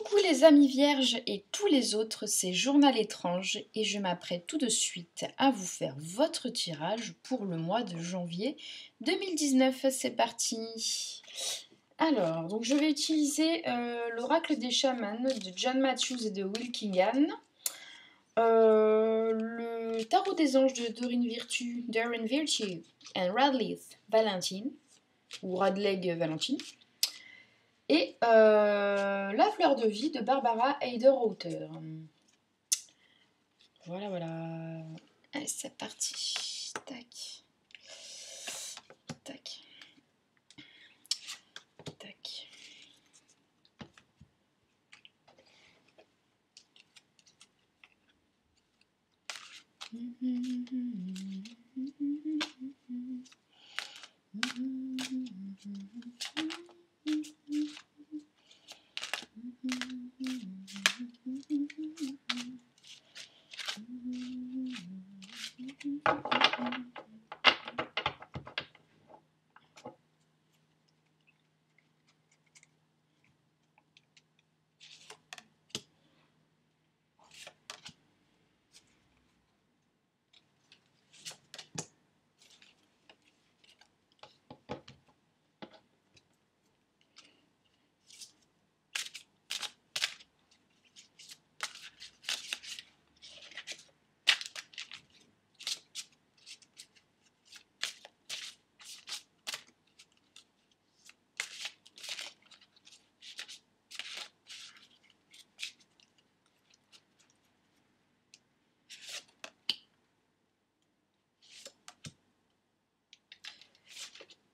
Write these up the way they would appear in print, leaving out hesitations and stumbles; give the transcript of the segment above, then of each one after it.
Coucou les amis vierges et tous les autres, c'est Journal étrange et je m'apprête tout de suite à vous faire votre tirage pour le mois de janvier 2019. C'est parti. Alors, donc je vais utiliser l'oracle des chamans de John Matthews et de Will Kingan, le tarot des anges de Doreen Virtue and Radleigh Valentine, ou Radleigh Valentine, et La fleur de vie de Barbara Heider-Rauter. Voilà, voilà. Allez, c'est parti. Tac. Tac. Tac.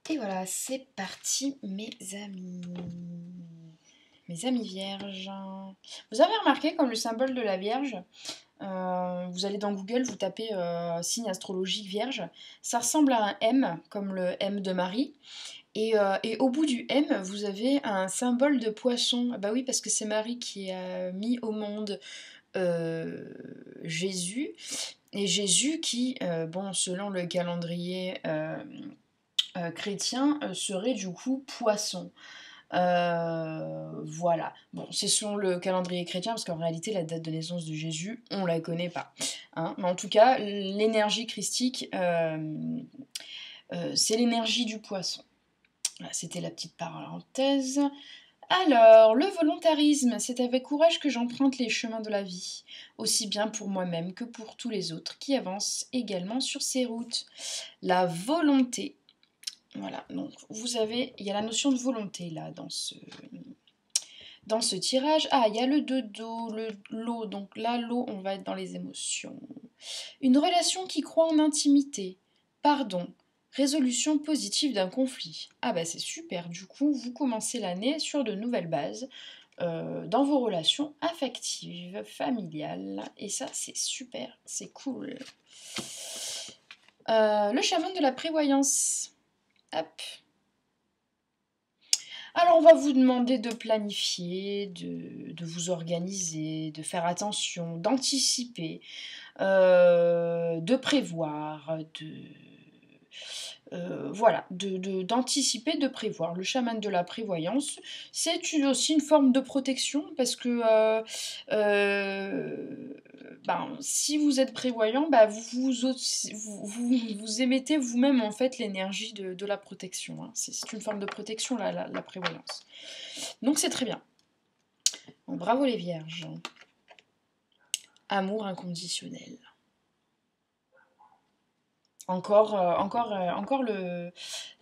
Et voilà, c'est parti mes amis. Mes amis vierges. Vous avez remarqué comme le symbole de la Vierge, vous allez dans Google, vous tapez signe astrologique Vierge, ça ressemble à un M, comme le M de Marie. Et au bout du M, vous avez un symbole de poisson. Bah oui, parce que c'est Marie qui a mis au monde Jésus. Et Jésus qui, bon, selon le calendrier chrétien, serait du coup poisson. Voilà. Bon, c'est selon le calendrier chrétien, parce qu'en réalité, la date de naissance de Jésus, on la connaît pas. Hein. Mais en tout cas, l'énergie christique, c'est l'énergie du poisson. Voilà, c'était la petite parenthèse. Alors, le volontarisme, c'est avec courage que j'emprunte les chemins de la vie, aussi bien pour moi-même que pour tous les autres qui avancent également sur ces routes. La volonté. Voilà, donc vous avez, il y a la notion de volonté là dans ce tirage. Ah, il y a le dodo, l'eau, donc là l'eau, on va être dans les émotions. Une relation qui croit en intimité, pardon, résolution positive d'un conflit. Ah bah c'est super, du coup vous commencez l'année sur de nouvelles bases dans vos relations affectives, familiales, et ça c'est super, c'est cool. Le chaman de la prévoyance. Hop. Alors on va vous demander de planifier, de vous organiser, de faire attention, d'anticiper, de prévoir, voilà, d'anticiper, de prévoir. Le chaman de la prévoyance, c'est aussi une forme de protection parce que si vous êtes prévoyant, vous émettez vous-même en fait l'énergie de la protection. Hein. C'est une forme de protection la prévoyance. Donc c'est très bien. Bon, bravo les vierges. Amour inconditionnel. Encore le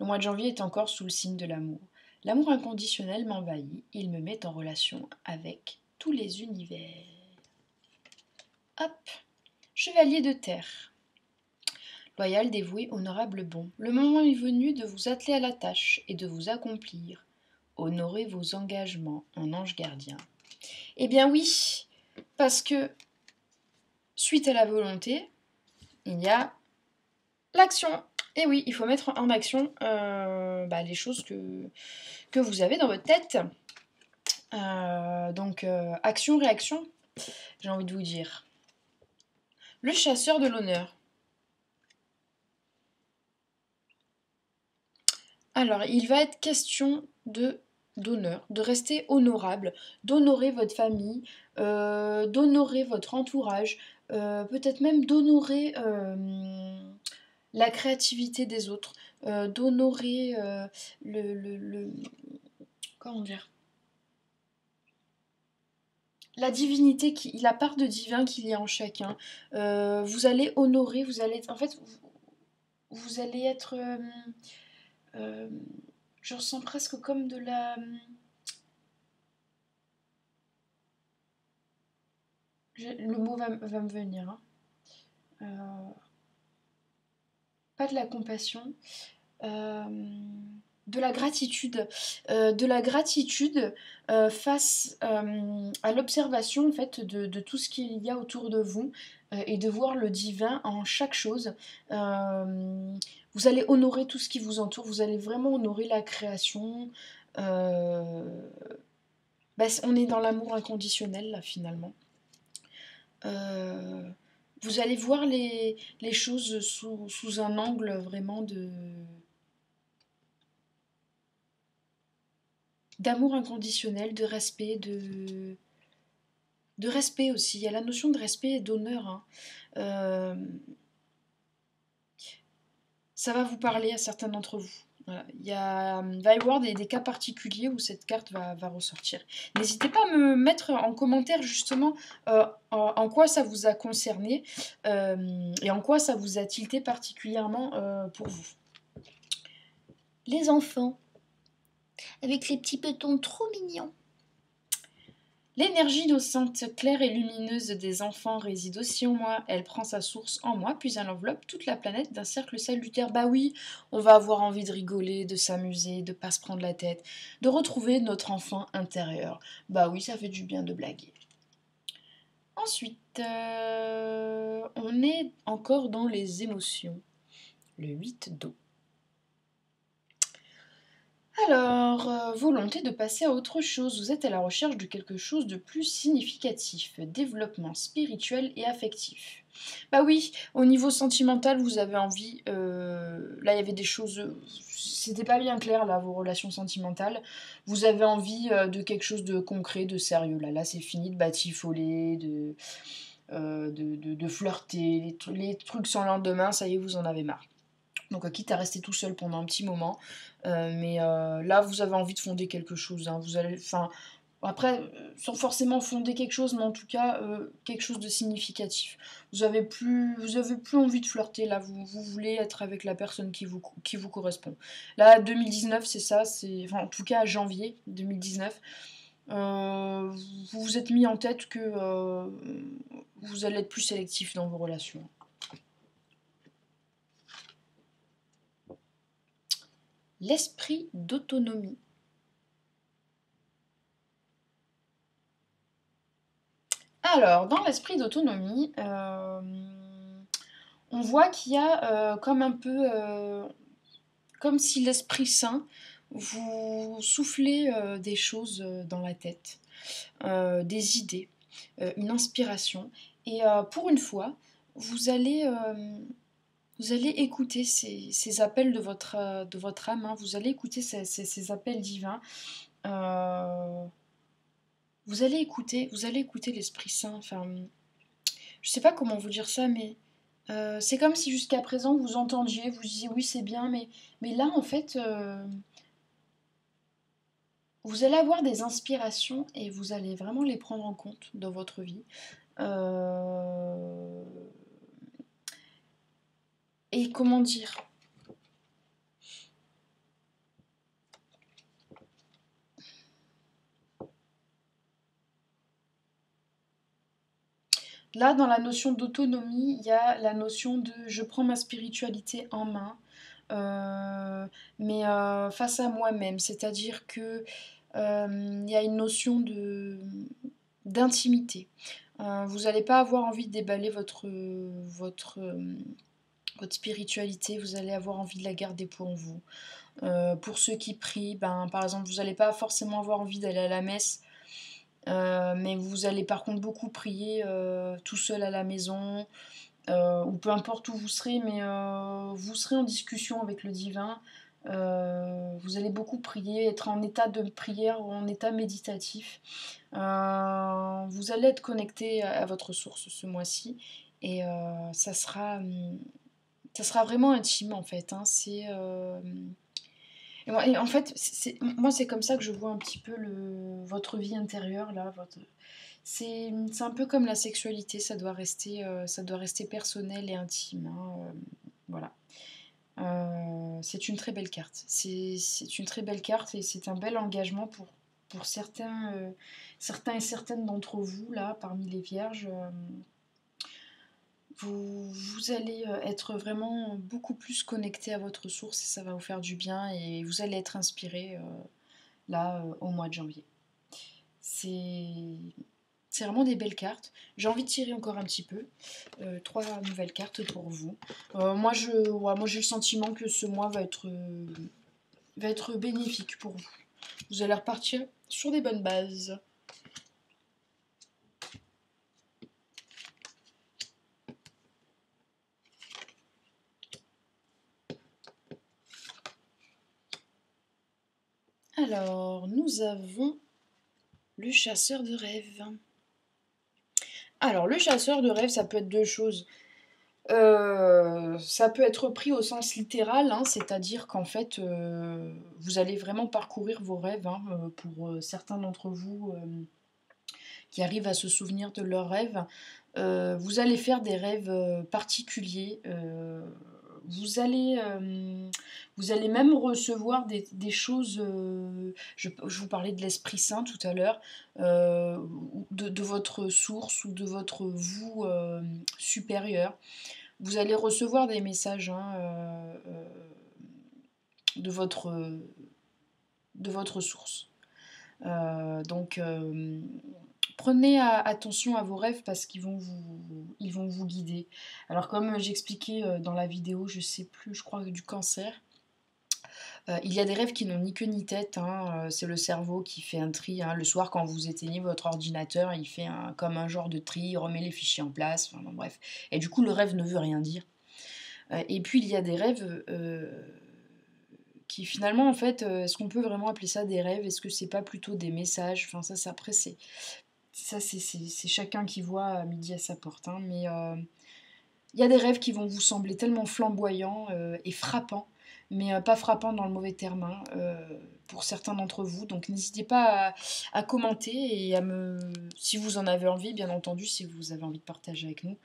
mois de janvier est encore sous le signe de l'amour. L'amour inconditionnel m'envahit, il me met en relation avec tous les univers. Hop, chevalier de terre. Loyal, dévoué, honorable, bon, le moment est venu de vous atteler à la tâche et de vous accomplir. Honorez vos engagements en ange gardien. Eh bien oui, parce que suite à la volonté, il y a l'action. Et oui, il faut mettre en action les choses que vous avez dans votre tête. Donc, action, réaction, j'ai envie de vous dire. Le chasseur de l'honneur. Alors, il va être question de d'honneur, de rester honorable, d'honorer votre famille, d'honorer votre entourage, peut-être même d'honorer la créativité des autres, d'honorer comment dire, la divinité, la part de divin qu'il y a en chacun. Vous allez honorer, vous allez, en fait, vous allez être, euh, je ressens presque comme de la, le mot va me venir, hein. Euh, pas de la compassion, euh, de la gratitude face à l'observation en fait de tout ce qu'il y a autour de vous et de voir le divin en chaque chose. Vous allez honorer tout ce qui vous entoure, vous allez vraiment honorer la création. Euh, on est dans l'amour inconditionnel là finalement. Euh, vous allez voir les choses sous un angle vraiment d'amour inconditionnel, de respect aussi. Il y a la notion de respect et d'honneur, hein. Euh, ça va vous parler à certains d'entre vous. Voilà. Va y avoir des cas particuliers où cette carte va ressortir. N'hésitez pas à me mettre en commentaire justement en quoi ça vous a concerné et en quoi ça vous a tilté particulièrement pour vous. Les enfants, avec les petits petons trop mignons. L'énergie innocente, claire et lumineuse des enfants réside aussi en moi. Elle prend sa source en moi, puis elle enveloppe toute la planète d'un cercle salutaire. Bah oui, on va avoir envie de rigoler, de s'amuser, de pas se prendre la tête, de retrouver notre enfant intérieur. Bah oui, ça fait du bien de blaguer. Ensuite, on est encore dans les émotions. Le 8 d'eau. Alors, volonté de passer à autre chose. Vous êtes à la recherche de quelque chose de plus significatif. Développement spirituel et affectif. Bah oui, au niveau sentimental, vous avez envie. Là, il y avait des choses. C'était pas bien clair, là, vos relations sentimentales. Vous avez envie de quelque chose de concret, de sérieux. Là c'est fini de batifoler, de flirter. Les trucs sans lendemain, ça y est, vous en avez marre. Donc quitte à rester tout seul pendant un petit moment. Mais là, vous avez envie de fonder quelque chose, hein. Vous allez, enfin, après, sans forcément fonder quelque chose, mais en tout cas, quelque chose de significatif. Vous avez plus envie de flirter, là. Vous voulez être avec la personne qui vous correspond. Là, 2019, c'est ça. Enfin, en tout cas, janvier 2019. Vous vous êtes mis en tête que vous allez être plus sélectif dans vos relations. L'esprit d'autonomie. Alors, dans l'esprit d'autonomie, on voit qu'il y a comme un peu, comme si l'Esprit Saint vous soufflait des choses dans la tête, des idées, une inspiration. Et pour une fois, vous allez, euh, vous allez écouter ces appels de votre âme, hein. Vous allez écouter ces appels divins. Euh, vous allez écouter l'Esprit Saint. Enfin, je sais pas comment vous dire ça, mais c'est comme si jusqu'à présent vous entendiez, vous disiez oui c'est bien, mais là en fait vous allez avoir des inspirations et vous allez vraiment les prendre en compte dans votre vie. Euh, et comment dire. Là, dans la notion d'autonomie, il y a la notion de je prends ma spiritualité en main, mais face à moi-même. C'est-à-dire que il y a une notion d'intimité. Vous n'allez pas avoir envie de déballer votre spiritualité, vous allez avoir envie de la garder pour vous. Pour ceux qui prient, ben, par exemple, vous n'allez pas forcément avoir envie d'aller à la messe, mais vous allez par contre beaucoup prier tout seul à la maison, ou peu importe où vous serez, mais vous serez en discussion avec le divin. Vous allez beaucoup prier, être en état de prière ou en état méditatif. Vous allez être connecté à votre source ce mois-ci et ça sera vraiment intime en fait. Hein. Et en fait, moi c'est comme ça que je vois un petit peu votre vie intérieure là. C'est un peu comme la sexualité, ça doit rester personnel et intime. Hein, voilà. C'est une très belle carte. C'est une très belle carte et c'est un bel engagement pour certains et certaines d'entre vous, là, parmi les vierges. Vous allez être vraiment beaucoup plus connecté à votre source et ça va vous faire du bien et vous allez être inspiré là au mois de janvier. C'est c'est vraiment des belles cartes. J'ai envie de tirer encore un petit peu. 3 nouvelles cartes pour vous. Moi, j'ai le sentiment que ce mois va être bénéfique pour vous. Vous allez repartir sur des bonnes bases. Alors, nous avons le chasseur de rêves. Alors, le chasseur de rêves, ça peut être deux choses. Ça peut être pris au sens littéral, hein, c'est-à-dire qu'en fait, vous allez vraiment parcourir vos rêves. Hein, pour certains d'entre vous qui arrivent à se souvenir de leurs rêves, vous allez faire des rêves particuliers. Vous allez, vous allez même recevoir des choses. Je vous parlais de l'Esprit Saint tout à l'heure, de votre source ou de votre vous supérieur. Vous allez recevoir des messages hein, de, de votre source. Donc, prenez attention à vos rêves parce ils vont vous guider. Alors, comme j'expliquais dans la vidéo, je sais plus, je crois du cancer, il y a des rêves qui n'ont ni queue ni tête. Hein, c'est le cerveau qui fait un tri. Hein. Le soir, quand vous éteignez votre ordinateur, il fait comme un genre de tri, il remet les fichiers en place. Enfin, bon, bref. Et du coup, le rêve ne veut rien dire. Et puis, il y a des rêves qui finalement, en fait, est-ce qu'on peut vraiment appeler ça des rêves? Est-ce que c'est pas plutôt des messages? Enfin, ça, après, c'est chacun qui voit à midi à sa porte. Hein, mais il y a des rêves qui vont vous sembler tellement flamboyants et frappants, mais pas frappants dans le mauvais terme, hein, pour certains d'entre vous. Donc n'hésitez pas à commenter et si vous en avez envie, bien entendu, si vous avez envie de partager avec nous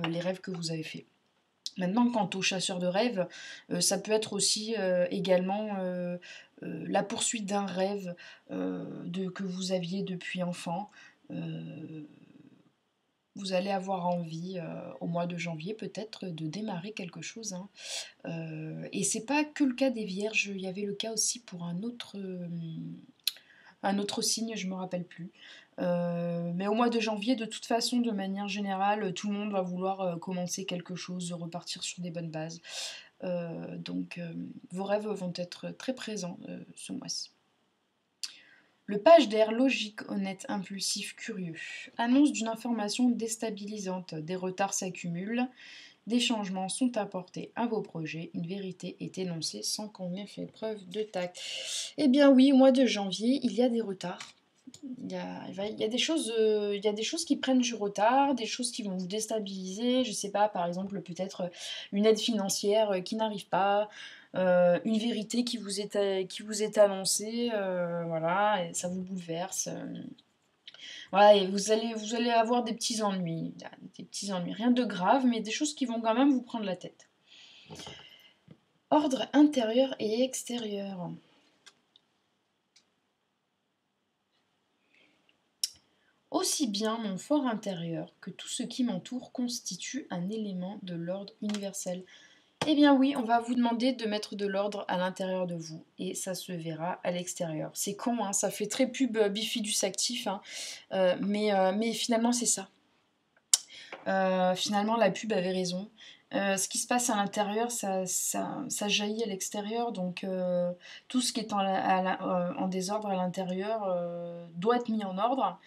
les rêves que vous avez faits. Maintenant, quant aux chasseurs de rêves, ça peut être aussi également la poursuite d'un rêve que vous aviez depuis enfant. Vous allez avoir envie au mois de janvier peut-être de démarrer quelque chose. Hein. Et c'est pas que le cas des vierges, il y avait le cas aussi pour un autre signe, je me rappelle plus. Mais au mois de janvier, de toute façon, de manière générale, tout le monde va vouloir commencer quelque chose, repartir sur des bonnes bases. Donc vos rêves vont être très présents ce mois-ci. Le page d'air logique, honnête, impulsif, curieux. Annonce d'une information déstabilisante. Des retards s'accumulent. Des changements sont apportés à vos projets. Une vérité est énoncée sans qu'on ait fait preuve de tact. Eh bien oui, au mois de janvier, il y a des retards. Il y a des choses qui prennent du retard, des choses qui vont vous déstabiliser. Je sais pas, par exemple, peut-être une aide financière qui n'arrive pas, une vérité qui vous est annoncée, voilà, et ça vous bouleverse. Voilà, et vous allez avoir des petits ennuis, rien de grave, mais des choses qui vont quand même vous prendre la tête. Ordre intérieur et extérieur. Aussi bien mon fort intérieur que tout ce qui m'entoure constitue un élément de l'ordre universel. Eh bien oui, on va vous demander de mettre de l'ordre à l'intérieur de vous et ça se verra à l'extérieur. C'est con, hein, ça fait très pub bifidus actif, hein, mais finalement c'est ça. Finalement la pub avait raison. Ce qui se passe à l'intérieur, ça jaillit à l'extérieur, donc tout ce qui est en désordre à l'intérieur doit être mis en ordre.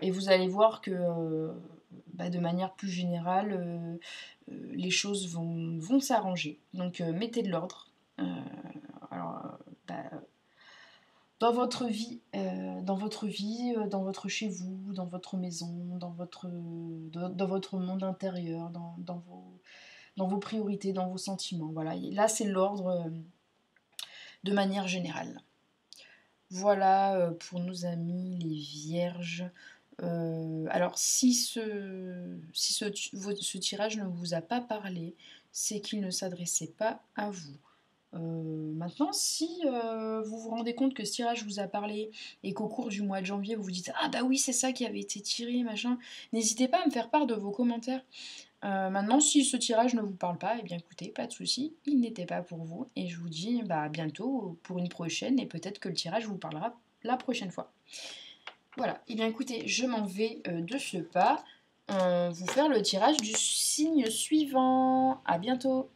Et vous allez voir que de manière plus générale, les choses vont s'arranger. Donc mettez de l'ordre. dans votre chez vous, dans votre maison, dans votre monde intérieur, dans vos priorités, dans vos sentiments. Voilà, et là c'est l'ordre de manière générale. Voilà pour nos amis les vierges. Alors ce tirage ne vous a pas parlé, c'est qu'il ne s'adressait pas à vous. Maintenant, si vous vous rendez compte que ce tirage vous a parlé et qu'au cours du mois de janvier, vous vous dites ah bah oui, c'est ça qui avait été tiré, machin, n'hésitez pas à me faire part de vos commentaires. Maintenant, si ce tirage ne vous parle pas, eh bien écoutez, pas de souci, il n'était pas pour vous et je vous dis bah, à bientôt pour une prochaine et peut-être que le tirage vous parlera la prochaine fois. Voilà, et bien écoutez, je m'en vais de ce pas vous faire le tirage du signe suivant. À bientôt.